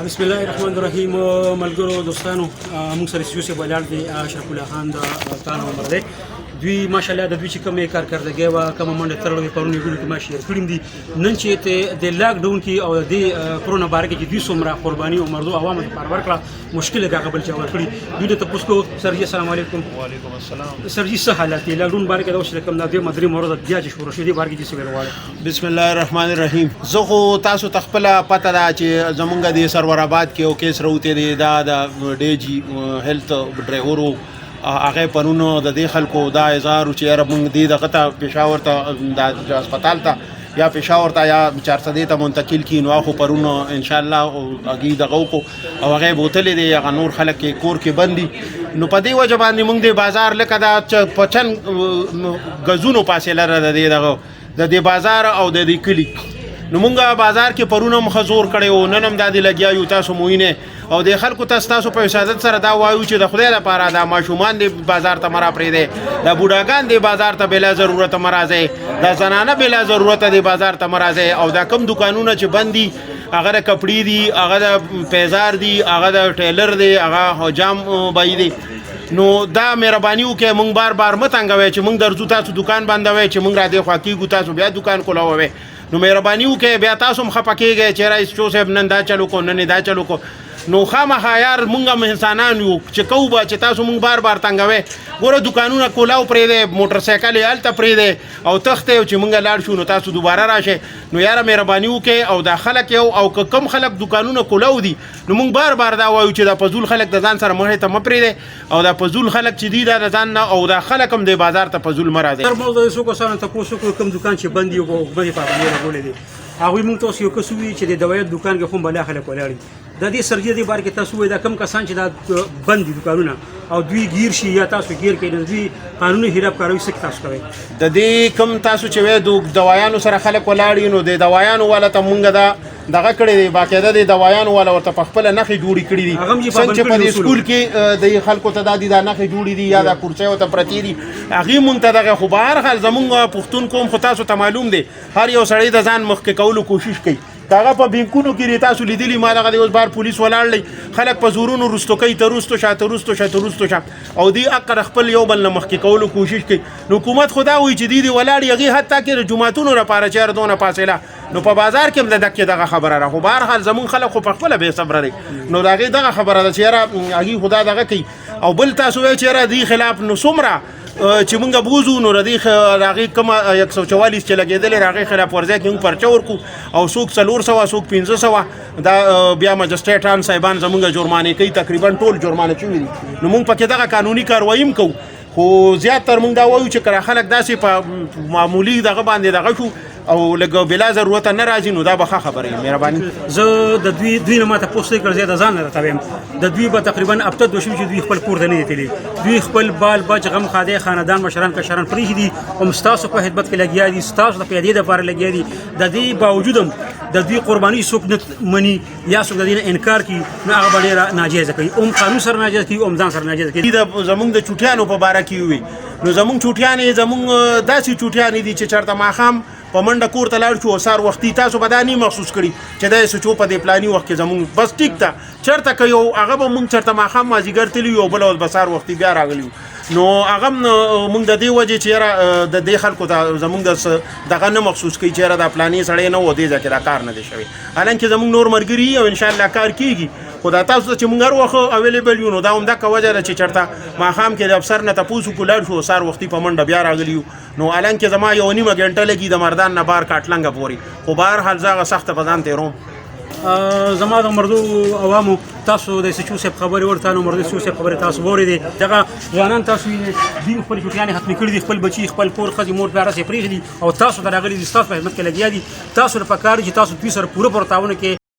بسم الله الرحمن الرحیم ملګرو دوستانو موږ سره یوسف ولاړ دی اشرف الله خان د تانو عمر دی دوی ماشاءالله د دوی چې کومه کارکردګي وا کومه منډه ترلوي پرونی ګلو کې ما شیر کړم دي نن چې ته د لاک ډاون کې او د کرونا بار کې دوی څومره قرباني او مردو عوامو لپاره ورکړه مشکل هغه بل چا ورکړي دوی ته پوسکو سرجي السلام علیکم وعلیکم السلام سرجي څه حالات لاک ډاون بار کې د وشل کوم د مدري مراد بیا چې شروع شوی بار کې چې ویل واله بسم الله الرحمن الرحیم زه خو تاسو تخپل پته دا چې زمونږ د سرور آباد کې او کیس راوته دی دا د ډي جی هیلث ډرایورو هغه پرونو د دې خلکو دا اظهار چې رب موږ دې دغه ته پېښور ته د هسپتال ته یا پېښور ته یا 400 ته منتقل کین واخو پرونو ان شاء الله اگې دغه کو او هغه بوتلې دی هغه نور خلک کې کور کې بندي نو په دې وجه باندې موږ د بازار لکه دا 55 غزونو پاسه لره د دې بازار او د دې کلی نو مونږه بازار کې پرونه مخزور کړي او ننم د دې لګیا یو تاسو موینه او د خلکو تاسو په حفاظت سره دا وایو چې د خدای لپاره دا ماشومان د بازار ته مرا پرې دي د بوډاګان د بازار ته بلا ضرورت مرازه د زنانه بلا ضرورت د بازار ته مرازه او دا کم دکانونه چې بندي هغه د کپړې دي هغه د پیزار دي هغه د ټیلر دي هغه حجام بای دي نو دا مهرباني وکړئ مونږ بار بار متنګوي چې مونږ درځو تاسو دکان بندوي چې مونږ را دي خو کېږو تاسو بیا دکان کولاوي نو مهرباني وکړئ بیا تاسو هم خپه کېږئ چې رئیس چو صاحب نن دا چلو کو نن دا چلو کو نو خامخا یار مونږ هم انسانان یو چې کوو به چې تاسو مونږ بار بار تنګوي ګوره دکانونه کولاو پرې دی موټر سایکل یې هلته پرې دی او تختې چې مونږ لاړ شو نو تاسو دوباره راشئ نو یاره مهرباني وکړئ او دا خلک یو او که کم خلک دکانونه کولاو دي نو مونږ بار بار دا وایو چې دا فضول خلک د ځان سره مخې ته مه پرېږدئ او دا فضول خلک چې دي دا د ځان نه او دا خلک هم د بازار ته فضول مه راځئ موږ د څو کسانو تاسو کوم دکان چې بندي او بندي پابندي لګولې دي هغه موږ تاسو یو کس وی چې د دوايي دکان کې هم بلا خلک ولاړ د دې سرجي دی بار کې تاسو وای دا کم کسان چې دا بندي دکانونه او دوی گیر شي یا تاسو گیر کړئ دوی قانوني هیراب کاروي څه تاسو کوي د دې کم تاسو چې وای د دوايانو سره خلک ولاړ نو د دوايانو والا ته مونږ دا دغه کړی دی باقاعده د دوايانو والا ورته په خپل نخې جوړی کړی دي څنګه چې په دې سکول کې د خلکو ته د نخې جوړی دي یا د کورسۍ او ته پرتی دي هغه مونږ ته دغه خو بهر حال زمونږ پښتون قوم خو تاسو ته معلوم دی هر یو سړی د ځان مخ کې کولو کوشش کوي داغه په بینکونو کې تاسو لیدلی ما دغه اوس بار پولیس ولاړلی خلک په زورونو رستو کوي ترستو شاته رستو او دی اقر خپل یو بل مخ کې کولو کوشش کوي نو حکومت خدا وی چې دی ولاړ یغي حتی کې جمعهتونو لپاره چیر دونه فاصله نو په بازار کې هم دغه خبره را خو بهر حال زمون خلک خو په خپل به صبر لري نو دغه خبره ده چې هغه خدا دغه کوي او بل تاسو وی چې دی خلاف نو سمره چې مونږ بوزو نو ردی راغی کوم 144 چې لګیدل راغی خلاف ورزه کې موږ پرچا ورکو او څوک 400 څوک 1500 دا بیا مجسټریټان صاحبان زمونږ جرمانه کوي تقریبا ټول جرمانه چوي نو موږ پکې دغه قانوني کاروایی کوو خو زیات تر موږ دا وایو چې کله خلک داسې په معمولی دغه باندې دغه شو او لګو بلا ضرورت نه راځي نو دا به خبره مهرباني زه د دوی نه ماته پوښتنه کړ زیاته ځان راته ویم د دوی به تقریبا هفته دوه شو چې دوی خپل کور ته نه دي دوی خپل بال بچ غم خاده خاندان مشران کشران پرې دي او مستاسو په خدمت کې لګیا دي ستاسو د پیادې د لپاره لګیا دي د دې باوجود هم د دوی قرباني څوک نه مني یا څوک د دې انکار کوي نو هغه ډېره ناجیزه کوي قانون سره ناجیزه کوي ځان سره ناجیزه کوي د زمونږ د چوټیانو په باره کې وي نو زمونږ چوټیانې زمونږ داسې چوټیانې دي چې چېرته ماښام په منډه کور ته لاړ شو او سهار وختي تاسو به دا نه محسوس کړي چې دا څه چو په دې پلاني وخت کې زمونږ بس ټیک ده چېرته که یو هغه به مونږ چېرته ماښام مازدیګر تلي یو بله ورځ به سهار وختي بیا راغلي نو هغه مونږ د دې وجې چې یاره د دې خلکو ته زمونږ دغه نه محسوس کوي چې یاره دا پلاني سړی نه و دې ځای کې دا کار نه دی شوی حالانکې زمونږ نور ملګري او انشاءالله کار کېږي خو دا تاسو ته چې مونږ هر وخت اویلیبل یو نو دا همدغه وجه ده چې چېرته ماښام کې د افسر نه تپوس وکړو لاړ شو سهار وختي په منډه بیا راغلي یو نو حالانکې زما یو نیمه ګنټه لګي د مردان نه بار کاټلنګه پورې خو بهر حال زه هغه سخته په ځان تېروم زما د مردو عوامو تاسو د سچو صاحب خبرې ورته نو مردو سچو صاحب خبرې تاسو واورېدې دغه ځوانان تاسو یې دوی خپل چوټیانې ختمې کړي دي خپل بچي خپل کور ښځې مور پلاره یې پرېښي دي او تاسو ته راغلي دي ستاسو په خدمت کې لګیا دي تاسو ته پکار دي چې تاسو دوی سره پوره تعاون کې